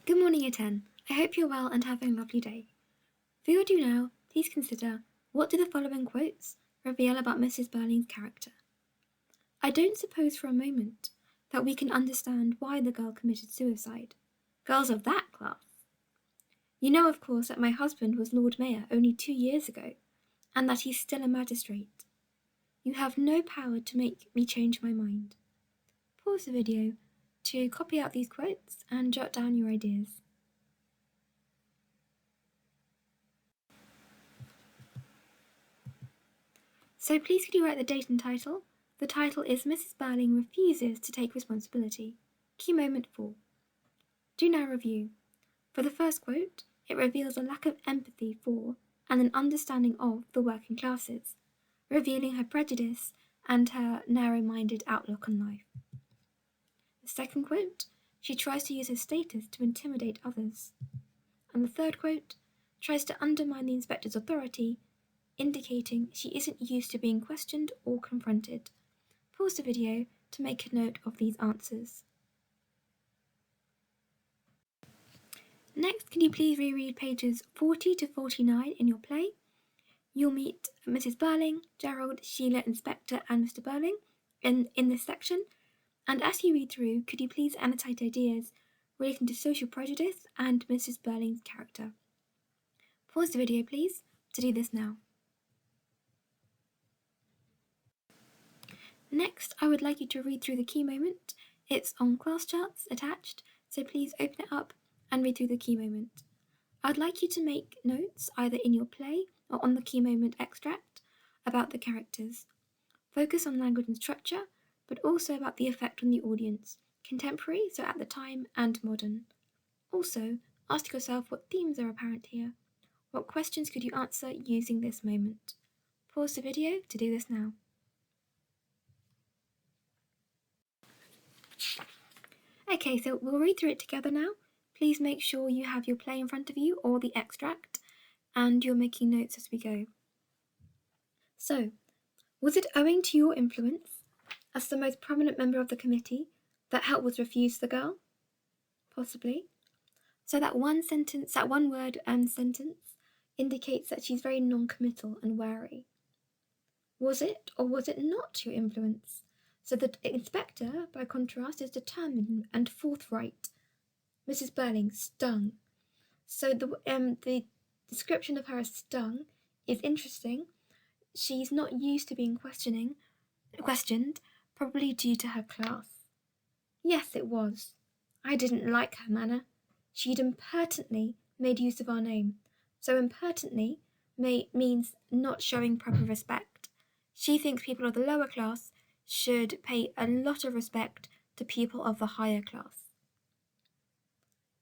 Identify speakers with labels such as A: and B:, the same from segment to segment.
A: Good morning, Year 10. I hope you're well and having a lovely day. For your do now, please consider, what do the following quotes reveal about Mrs. Birling's character? I don't suppose for a moment that we can understand why the girl committed suicide. Girls of that class. You know, of course, that my husband was Lord Mayor only 2 years ago, and that he's still a magistrate. You have no power to make me change my mind. Pause the video to copy out these quotes and jot down your ideas. So please could you write the date and title? The title is Mrs. Birling Refuses to Take Responsibility. Key moment 4. Do now review. For the first quote, it reveals a lack of empathy for and an understanding of the working classes, revealing her prejudice and her narrow-minded outlook on life. The second quote, she tries to use her status to intimidate others. And the third quote, tries to undermine the inspector's authority, indicating she isn't used to being questioned or confronted. Pause the video to make a note of these answers. Next, can you please reread pages 40 to 49 in your play? You'll meet Mrs. Birling, Gerald, Sheila, Inspector, and Mr. Birling in this section. And as you read through, could you please annotate ideas relating to social prejudice and Mrs. Birling's character? Pause the video, please, to do this now. Next, I would like you to read through the key moment. It's on class charts attached, so please open it up and read through the key moment. I'd like you to make notes either in your play or on the key moment extract about the characters. Focus on language and structure, but also about the effect on the audience, contemporary, so at the time, and modern. Also, ask yourself what themes are apparent here. What questions could you answer using this moment? Pause the video to do this now. Okay, so we'll read through it together now. Please make sure you have your play in front of you or the extract, and you're making notes as we go. So, was it owing to your influence, as the most prominent member of the committee, that help was refused the girl? Possibly. So that one word sentence indicates that she's very non-committal and wary. Was it or was it not your influence? So the inspector, by contrast, is determined and forthright. Mrs. Birling stung. So the description of her as stung is interesting. She's not used to being questioned, probably due to her class. Yes, it was. I didn't like her manner. She'd impertinently made use of our name. So impertinently means not showing proper respect. She thinks people of the lower class should pay a lot of respect to people of the higher class.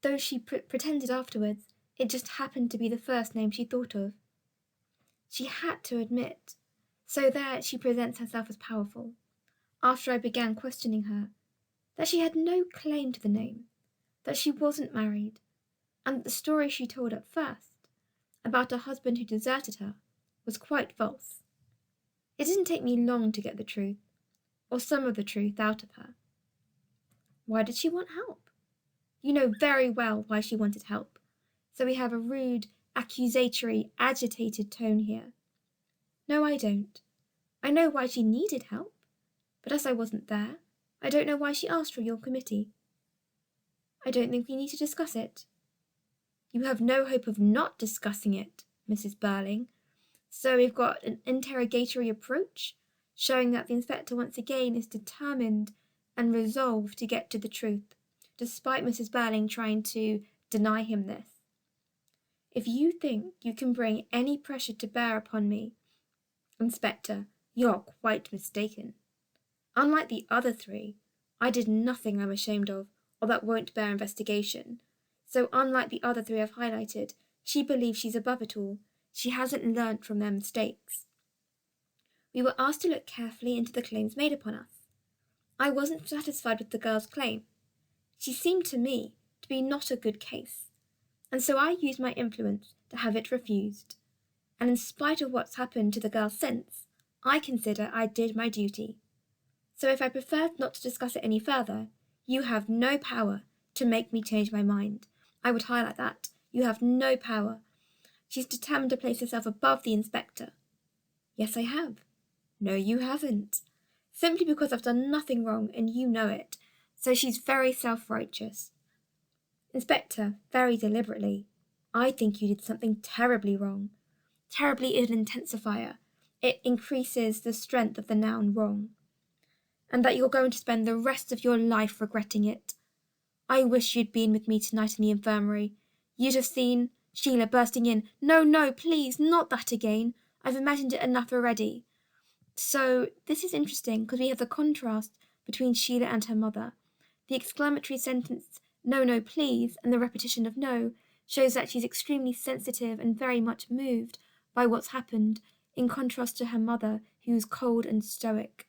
A: Though she pretended afterwards, it just happened to be the first name she thought of. She had to admit. So there she presents herself as powerful, after I began questioning her, that she had no claim to the name, that she wasn't married, and that the story she told at first, about a husband who deserted her, was quite false. It didn't take me long to get the truth, or some of the truth, out of her. Why did she want help? You know very well why she wanted help, so we have a rude, accusatory, agitated tone here. No, I don't. I know why she needed help, but as I wasn't there, I don't know why she asked for your committee. I don't think we need to discuss it. You have no hope of not discussing it, Mrs. Birling, so we've got an interrogatory approach, showing that the inspector once again is determined and resolved to get to the truth, despite Mrs. Birling trying to deny him this. If you think you can bring any pressure to bear upon me, Inspector, you're quite mistaken. Unlike the other three, I did nothing I'm ashamed of, or that won't bear investigation. So unlike the other three I've highlighted, she believes she's above it all. She hasn't learnt from their mistakes. We were asked to look carefully into the claims made upon us. I wasn't satisfied with the girl's claim. She seemed to me to be not a good case, and so I used my influence to have it refused. And in spite of what's happened to the girl since, I consider I did my duty. So if I preferred not to discuss it any further, you have no power to make me change my mind, I would highlight that. You have no power. She's determined to place herself above the inspector. Yes, I have. No, you haven't. Simply because I've done nothing wrong and you know it. So she's very self-righteous. Inspector, very deliberately. I think you did something terribly wrong. Terribly is an intensifier. It increases the strength of the noun wrong. And that you're going to spend the rest of your life regretting it. I wish you'd been with me tonight in the infirmary. You'd have seen Sheila bursting in. No, no, please, not that again. I've imagined it enough already. So this is interesting because we have the contrast between Sheila and her mother. The exclamatory sentence, no, no, please, and the repetition of no, shows that she's extremely sensitive and very much moved by what's happened, in contrast to her mother, who's cold and stoic.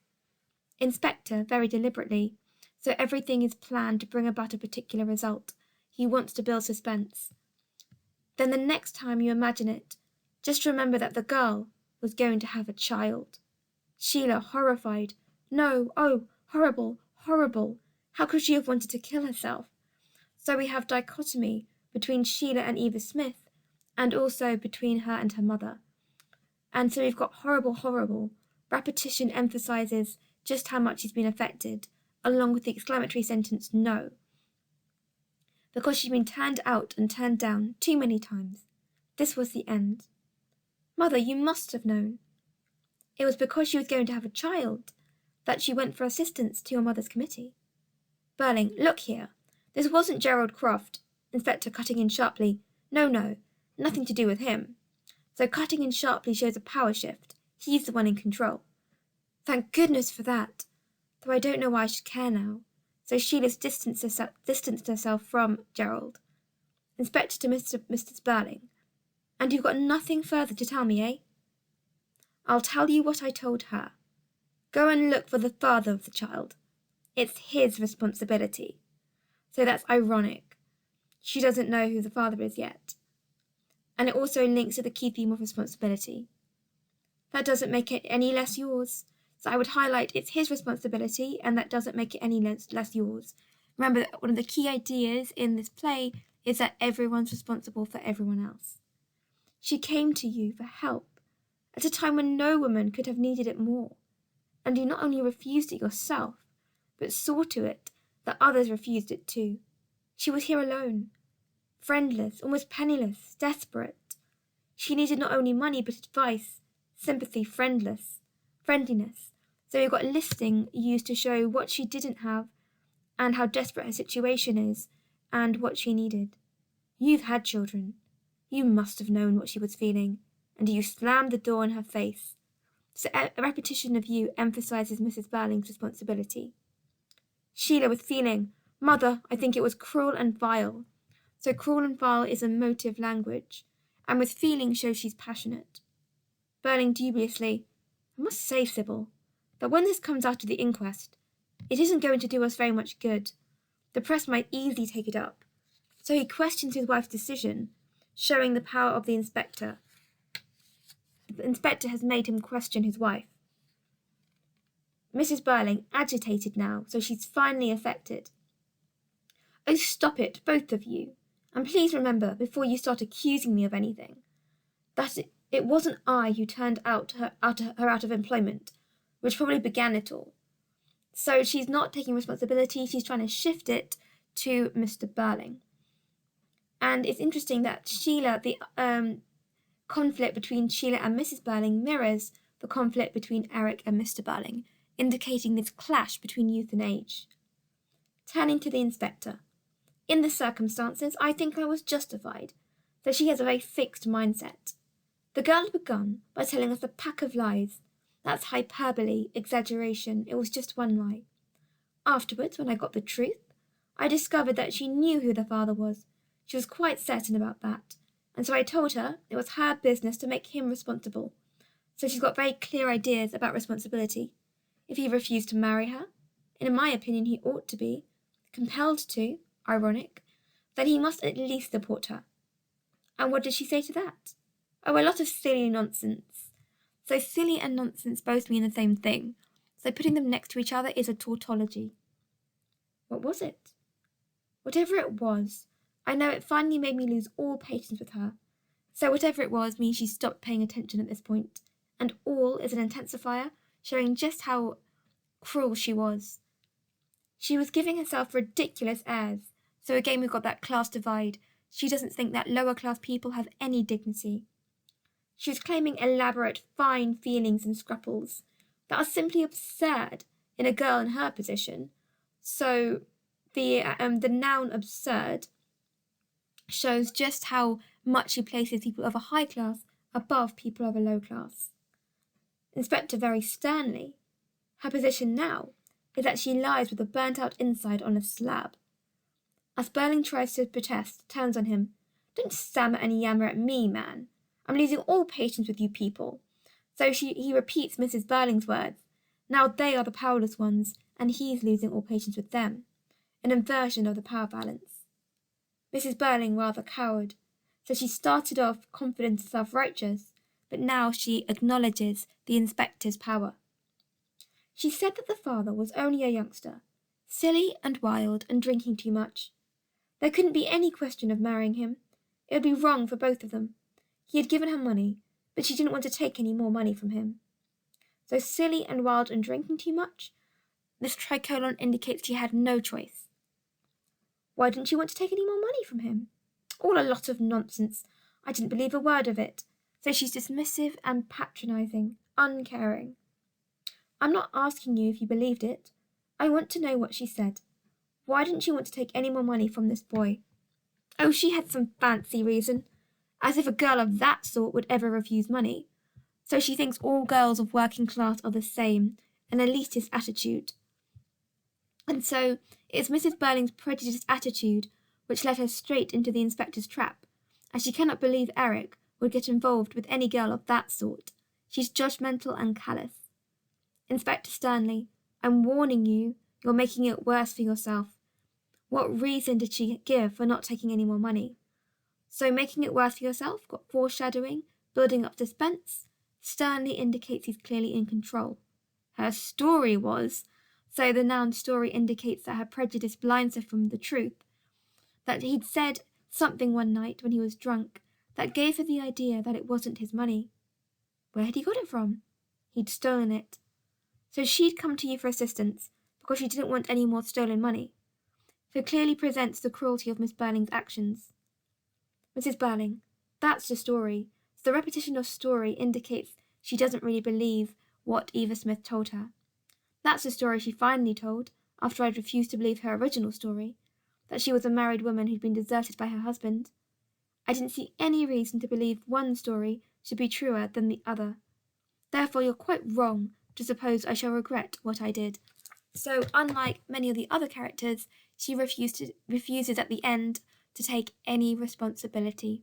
A: Inspector, very deliberately, so everything is planned to bring about a particular result. He wants to build suspense. Then the next time you imagine it, just remember that the girl was going to have a child. Sheila, horrified. No, oh, horrible, horrible. How could she have wanted to kill herself? So we have dichotomy between Sheila and Eva Smith, and also between her and her mother. And so we've got horrible, horrible. Repetition emphasizes just how much she's been affected, along with the exclamatory sentence no. Because she's been turned out and turned down too many times. This was the end. Mother, you must have known. It was because she was going to have a child that she went for assistance to your mother's committee. Birling, look here. This wasn't Gerald Croft. Inspector cutting in sharply. No, no, nothing to do with him. So cutting in sharply shows a power shift. He's the one in control. Thank goodness for that. Though I don't know why I should care now. So Sheila's distanced herself from Gerald. Inspector to Mr. Birling. And you've got nothing further to tell me, eh? I'll tell you what I told her. Go and look for the father of the child. It's his responsibility. So that's ironic. She doesn't know who the father is yet. And it also links to the key theme of responsibility. That doesn't make it any less yours. So I would highlight it's his responsibility, and that doesn't make it any less yours. Remember that one of the key ideas in this play is that everyone's responsible for everyone else. She came to you for help at a time when no woman could have needed it more, and you not only refused it yourself, but saw to it that others refused it too. She was here alone, friendless, almost penniless, desperate. She needed not only money, but advice, sympathy, friendliness. So you've got a listing used to show what she didn't have and how desperate her situation is and what she needed. You've had children. You must have known what she was feeling, and you slammed the door in her face. So a repetition of you emphasizes Mrs. Birling's responsibility. Sheila with feeling, Mother, I think it was cruel and vile. So cruel and vile is a motive language, and with feeling shows she's passionate. Birling dubiously, I must say, Sybil, that when this comes out of the inquest, it isn't going to do us very much good. The press might easily take it up. So he questions his wife's decision, showing the power of the inspector. The inspector has made him question his wife. Mrs. Birling, agitated now, so she's finally affected. Oh, stop it, both of you. And please remember, before you start accusing me of anything, that it wasn't I who turned her out of employment, which probably began it all. So she's not taking responsibility, she's trying to shift it to Mr. Birling. And it's interesting that Sheila, the conflict between Sheila and Mrs. Birling mirrors the conflict between Eric and Mr. Birling, indicating this clash between youth and age. Turning to the inspector. In the circumstances, I think I was justified, though she has a very fixed mindset. The girl had begun by telling us a pack of lies. That's hyperbole, exaggeration, it was just one lie. Afterwards, when I got the truth, I discovered that she knew who the father was. She was quite certain about that, and so I told her it was her business to make him responsible. So she's got very clear ideas about responsibility. If he refused to marry her, and in my opinion he ought to be, compelled to, ironic, then he must at least support her. And what did she say to that? Oh, a lot of silly nonsense. So silly and nonsense both mean the same thing, so putting them next to each other is a tautology. What was it? Whatever it was, I know it finally made me lose all patience with her. So whatever it was means she stopped paying attention at this point, and all is an intensifier, showing just how cruel she was. She was giving herself ridiculous airs, so again we've got that class divide. She doesn't think that lower class people have any dignity. She was claiming elaborate, fine feelings and scruples that are simply absurd in a girl in her position. So the noun absurd shows just how much she places people of a high class above people of a low class. Inspector very sternly, her position now is that she lies with a burnt out inside on a slab. As Birling tries to protest, turns on him. Don't stammer and yammer at me, man. I'm losing all patience with you people. So he repeats Mrs. Birling's words. Now they are the powerless ones, and he's losing all patience with them. An inversion of the power balance. Mrs. Birling rather cowered, so she started off confident and self-righteous, but now she acknowledges the inspector's power. She said that the father was only a youngster, silly and wild and drinking too much. There couldn't be any question of marrying him. It would be wrong for both of them. He had given her money, but she didn't want to take any more money from him. So silly and wild and drinking too much? This tricolon indicates she had no choice. Why didn't she want to take any more money from him? All a lot of nonsense. I didn't believe a word of it. So she's dismissive and patronising, uncaring. I'm not asking you if you believed it. I want to know what she said. Why didn't she want to take any more money from this boy? Oh, she had some fancy reason. As if a girl of that sort would ever refuse money. So she thinks all girls of working class are the same, an elitist attitude. And so it's Mrs. Birling's prejudiced attitude which led her straight into the inspector's trap, as she cannot believe Eric would get involved with any girl of that sort. She's judgmental and callous. Inspector sternly, I'm warning you, you're making it worse for yourself. What reason did she give for not taking any more money? So making it worse for yourself, got foreshadowing, building up suspense, sternly indicates he's clearly in control. Her story was, so the noun story indicates that her prejudice blinds her from the truth, that he'd said something one night when he was drunk that gave her the idea that it wasn't his money. Where had he got it from? He'd stolen it. So she'd come to you for assistance because she didn't want any more stolen money. So clearly presents the cruelty of Miss Birling's actions. Mrs. Birling, that's the story. So the repetition of story indicates she doesn't really believe what Eva Smith told her. That's the story she finally told, after I'd refused to believe her original story, that she was a married woman who'd been deserted by her husband. I didn't see any reason to believe one story should be truer than the other. Therefore, you're quite wrong to suppose I shall regret what I did. So, unlike many of the other characters, she refuses at the end to take any responsibility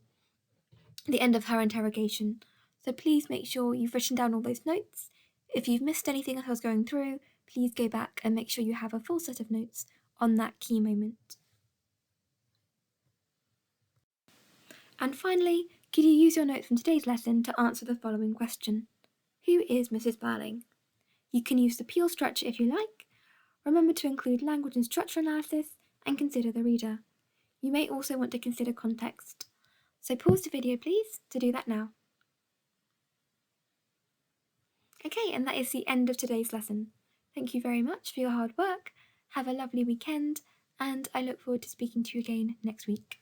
A: at the end of her interrogation. So please make sure you've written down all those notes. If you've missed anything as I was going through, please go back and make sure you have a full set of notes on that key moment. And finally, could you use your notes from today's lesson to answer the following question? Who is Mrs. Birling? You can use the Peel structure if you like. Remember to include language and structure analysis and consider the reader. You may also want to consider context. So pause the video please to do that now. Okay, and that is the end of today's lesson. Thank you very much for your hard work. Have a lovely weekend, and I look forward to speaking to you again next week.